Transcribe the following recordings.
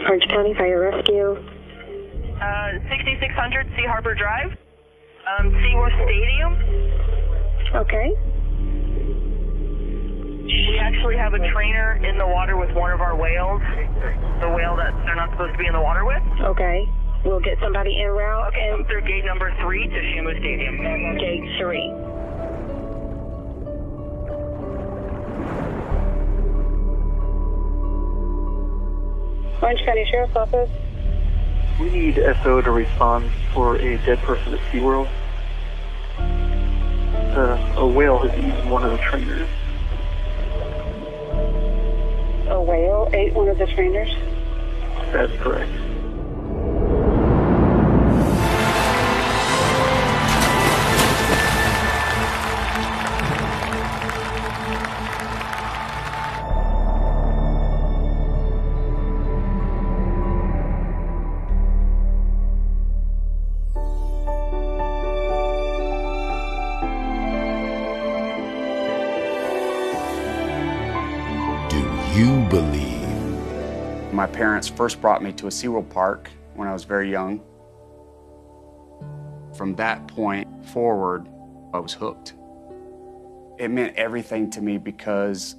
Orange County Fire Rescue. 6600 Sea Harbor Drive. SeaWorld Stadium. Okay. We actually have a trainer in the water with one of our whales. The whale that they're not supposed to be in the water with. Okay. We'll get somebody en route. Okay, come through gate number 3 to Shamu Stadium. Gate 3. Orange County Sheriff's Office. We need SO to respond for a dead person at SeaWorld. A whale has eaten one of the trainers. A whale ate one of the trainers? That's correct. You believe. My parents first brought me to a SeaWorld park when I was very young. From that point forward, I was hooked. It meant everything to me because,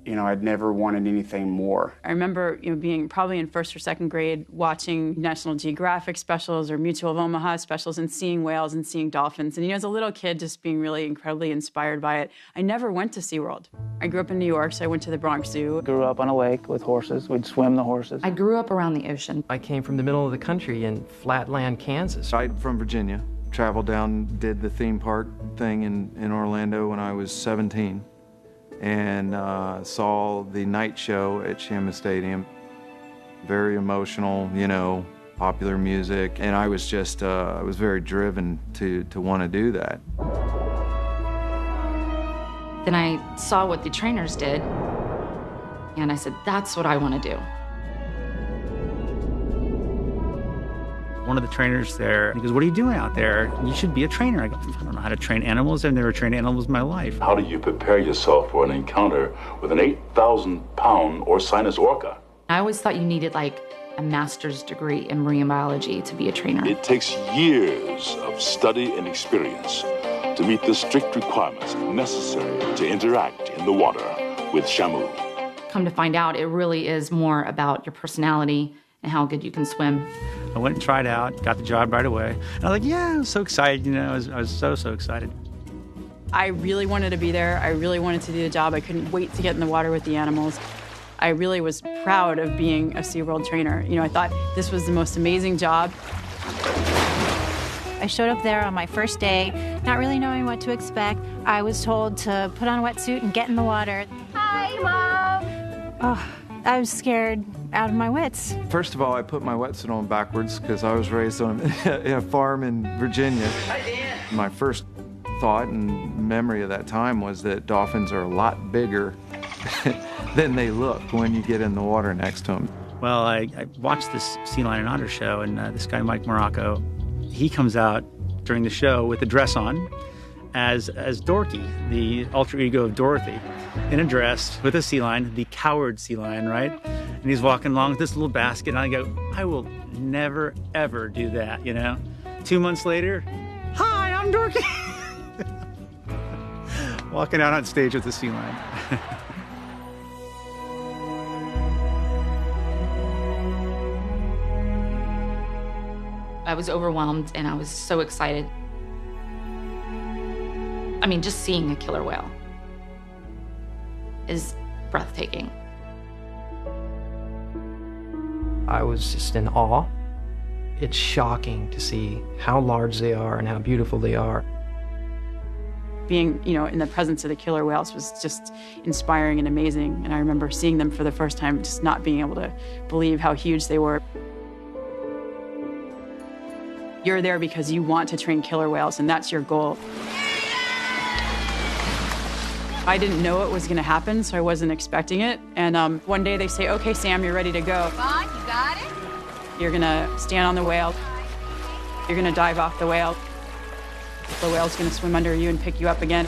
I'd never wanted anything more. I remember, being probably in first or second grade, watching National Geographic specials or Mutual of Omaha specials and seeing whales and seeing dolphins. And, as a little kid, just being really incredibly inspired by it. I never went to SeaWorld. I grew up in New York, so I went to the Bronx Zoo. Grew up on a lake with horses. We'd swim the horses. I grew up around the ocean. I came from the middle of the country in Flatland, Kansas. I'm from Virginia. Traveled down, did the theme park thing in Orlando when I was 17. And saw the night show at Shamu Stadium. Very emotional, popular music. And I was just, I was very driven to want to do that. Then I saw what the trainers did, and I said, that's what I want to do. One of the trainers there, he goes, what are you doing out there? You should be a trainer. I go, I don't know how to train animals. I've never trained animals in my life. How do you prepare yourself for an encounter with an 8,000-pound Orcinus orca? I always thought you needed like a master's degree in marine biology to be a trainer. It takes years of study and experience to meet the strict requirements necessary to interact in the water with Shamu. Come to find out, it really is more about your personality and how good you can swim. I went and tried out, got the job right away. And I was like, yeah, I was so excited, I was so excited. I really wanted to be there. I really wanted to do the job. I couldn't wait to get in the water with the animals. I really was proud of being a SeaWorld trainer. I thought this was the most amazing job. I showed up there on my first day, not really knowing what to expect. I was told to put on a wetsuit and get in the water. Hi, Mom! Oh, I was scared out of my wits. First of all, I put my wetsuit on backwards because I was raised on a farm in Virginia. Hi, Dan. My first thought and memory of that time was that dolphins are a lot bigger than they look when you get in the water next to them. Well, I watched this Sea Lion and Otter show, and this guy, Mike Morocco, he comes out during the show with a dress on as Dorothy, the alter ego of Dorothy, in a dress with a sea lion, the coward sea lion, right? And he's walking along with this little basket, and I go, I will never, ever do that, 2 months later, hi, I'm Dorothy. Walking out on stage with the sea lion. I was overwhelmed and I was so excited. I mean, just seeing a killer whale is breathtaking. I was just in awe. It's shocking to see how large they are and how beautiful they are. Being, in the presence of the killer whales was just inspiring and amazing. And I remember seeing them for the first time, just not being able to believe how huge they were. You're there because you want to train killer whales, and that's your goal. I didn't know it was going to happen, so I wasn't expecting it. And one day they say, okay, Sam, you're ready to go. Come on, you got it? You're going to stand on the whale. You're going to dive off the whale. The whale's going to swim under you and pick you up again.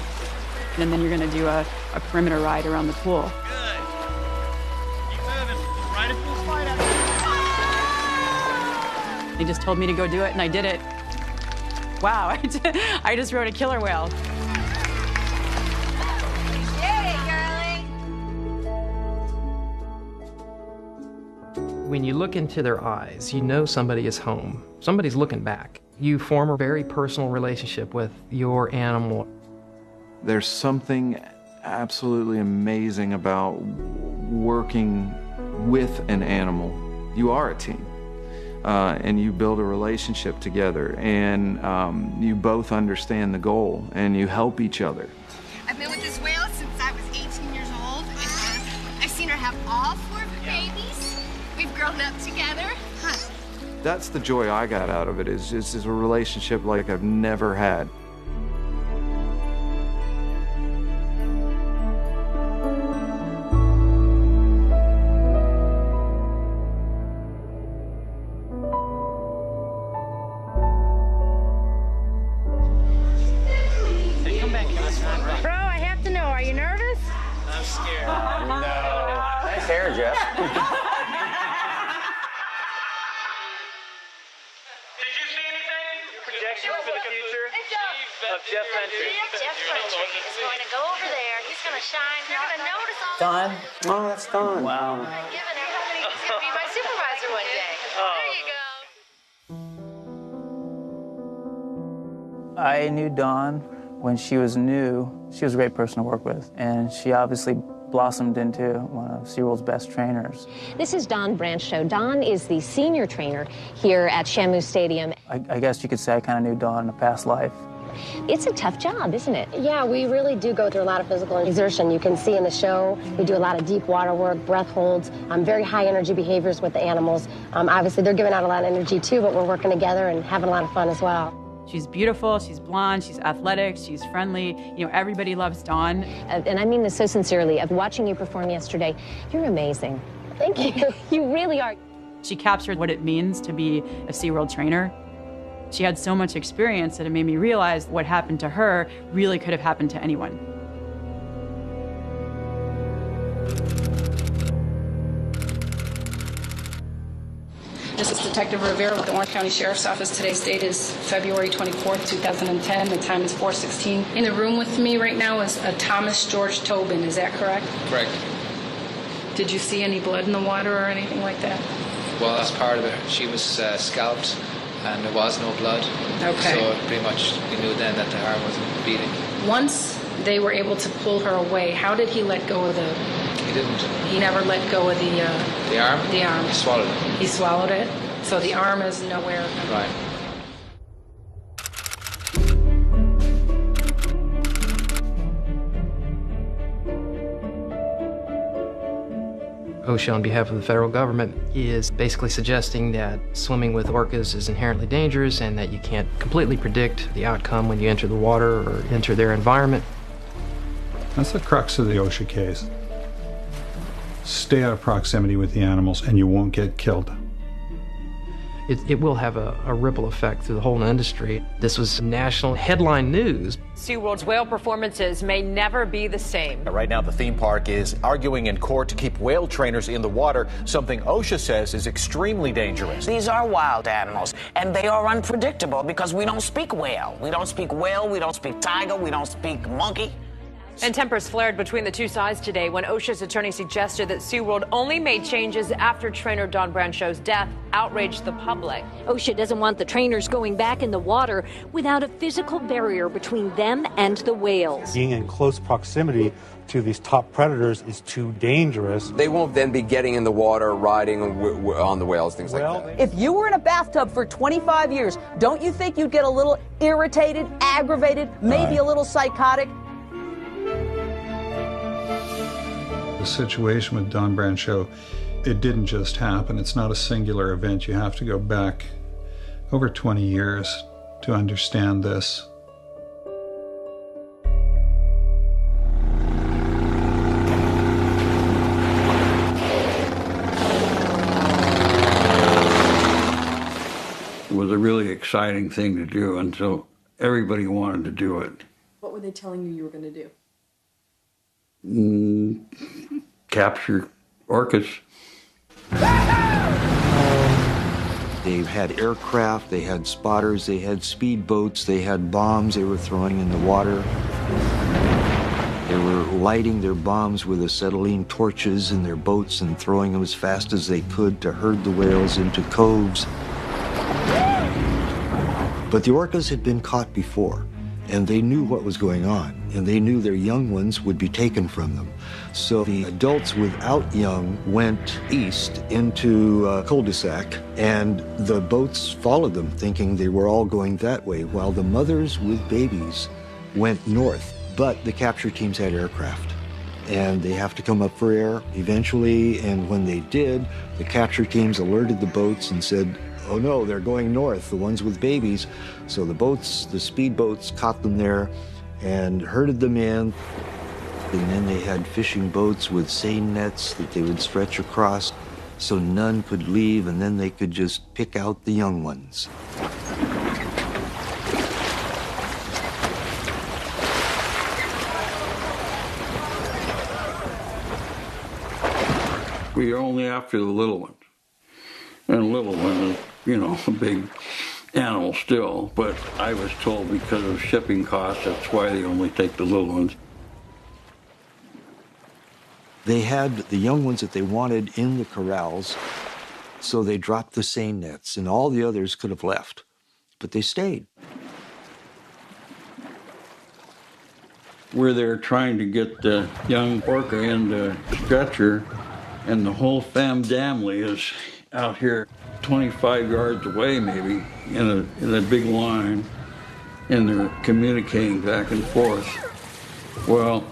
And then you're going to do a perimeter ride around the pool. Good. Keep moving. Right at full flight out. They just told me to go do it, and I did it. Wow, I just rode a killer whale. When you look into their eyes, you know somebody is home. Somebody's looking back. You form a very personal relationship with your animal. There's something absolutely amazing about working with an animal. You are a team, and you build a relationship together, and you both understand the goal, and you help each other. I've been with this whale since I was 18 years old, and I've seen her have all 4 of her babies. We've grown up together. That's the joy I got out of it, is a relationship like I've never had. Bro, I have to know, are you nervous? I'm scared. No. Nice hair, Jeff. Projections for the future of Jeff Fentry. Jeff Fentry is going to go over there. He's going to shine. You're going to notice all Don? Oh, that's Don. Wow. He's going to be my supervisor one day. There you go. I knew Dawn when she was new. She was a great person to work with, and she obviously blossomed into one of SeaWorld's best trainers. This is Don Brancho. Don is the senior trainer here at Shamu Stadium. I guess you could say I kind of knew Dawn in a past life. It's a tough job, isn't it? Yeah, we really do go through a lot of physical exertion. You can see in the show, we do a lot of deep water work, breath holds, very high energy behaviors with the animals. Obviously, they're giving out a lot of energy too, but we're working together and having a lot of fun as well. She's beautiful, she's blonde, she's athletic, she's friendly. You know, everybody loves Dawn. And I mean this so sincerely. Of watching you perform yesterday, you're amazing. Thank you. You really are. She captured what it means to be a SeaWorld trainer. She had so much experience that it made me realize what happened to her really could have happened to anyone. This is Detective Rivera with the Orange County Sheriff's Office. Today's date is February 24th, 2010. The time is 4:16. In the room with me right now is a Thomas George Tobin. Is that correct? Correct. Did you see any blood in the water or anything like that? Well, that's part of it. She was scalped and there was no blood. Okay. So pretty much we knew then that the heart wasn't beating. Once they were able to pull her away, how did he let go of the... He didn't. He never let go of the arm? The arm. He swallowed it. He swallowed it? So the arm is nowhere. Right. OSHA, on behalf of the federal government, is basically suggesting that swimming with orcas is inherently dangerous and that you can't completely predict the outcome when you enter the water or enter their environment. That's the crux of the OSHA case. Stay out of proximity with the animals and you won't get killed. It will have a ripple effect through the whole industry. This was national headline news. SeaWorld's whale performances may never be the same. Right now, the theme park is arguing in court to keep whale trainers in the water, something OSHA says is extremely dangerous. These are wild animals, and they are unpredictable because we don't speak whale. We don't speak whale, we don't speak tiger, we don't speak monkey. And tempers flared between the two sides today when OSHA's attorney suggested that SeaWorld only made changes after trainer Don Brancho's death outraged the public. OSHA doesn't want the trainers going back in the water without a physical barrier between them and the whales. Being in close proximity to these top predators is too dangerous. They won't then be getting in the water, riding on the whales, things like that. If you were in a bathtub for 25 years, don't you think you'd get a little irritated, aggravated, maybe a little psychotic? The situation with Don Brancho, it didn't just happen. It's not a singular event. You have to go back over 20 years to understand this. It was a really exciting thing to do, and so everybody wanted to do it. What were they telling you were going to do? Capture orcas. They had aircraft, they had spotters, they had speedboats, they had bombs they were throwing in the water. They were lighting their bombs with acetylene torches in their boats and throwing them as fast as they could to herd the whales into coves. But the orcas had been caught before, and they knew what was going on, and they knew their young ones would be taken from them. So the adults without young went east into a cul-de-sac, and the boats followed them, thinking they were all going that way, while the mothers with babies went north. But the capture teams had aircraft, and they have to come up for air eventually, and when they did, the capture teams alerted the boats and said, oh no, they're going north, the ones with babies. So the boats, the speedboats, caught them there and herded them in. And then they had fishing boats with seine nets that they would stretch across so none could leave, and then they could just pick out the young ones. We are only after the little ones. And a little one is, you know, a big animal still, but I was told because of shipping costs, that's why they only take the little ones. They had the young ones that they wanted in the corrals, so they dropped the seine nets, and all the others could have left, but they stayed. We're there trying to get the young orca in the stretcher, and the whole family is out here 25 yards away maybe in a big line, and they're communicating back and forth. Well,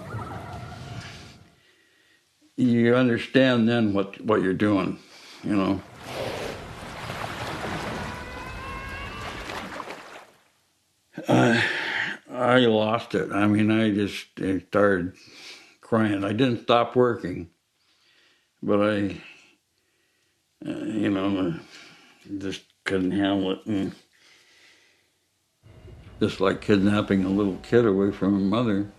you understand then what you're doing, you know. I lost it. I mean, I started crying. I didn't stop working, but I you know, just couldn't handle it. And just like kidnapping a little kid away from her mother.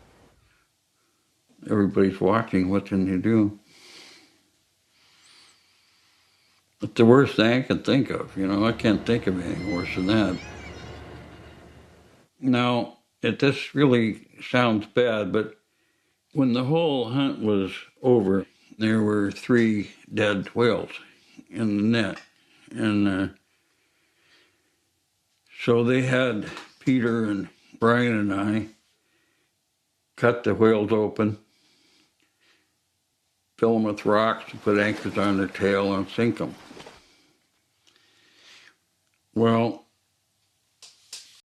Everybody's watching, what can you do? It's the worst thing I can think of, you know. I can't think of anything worse than that. Now, this really sounds bad, but when the whole hunt was over, there were 3 dead whales in the net. And so they had Peter and Brian and I cut the whales open, fill them with rocks, put anchors on their tail and sink them. Well,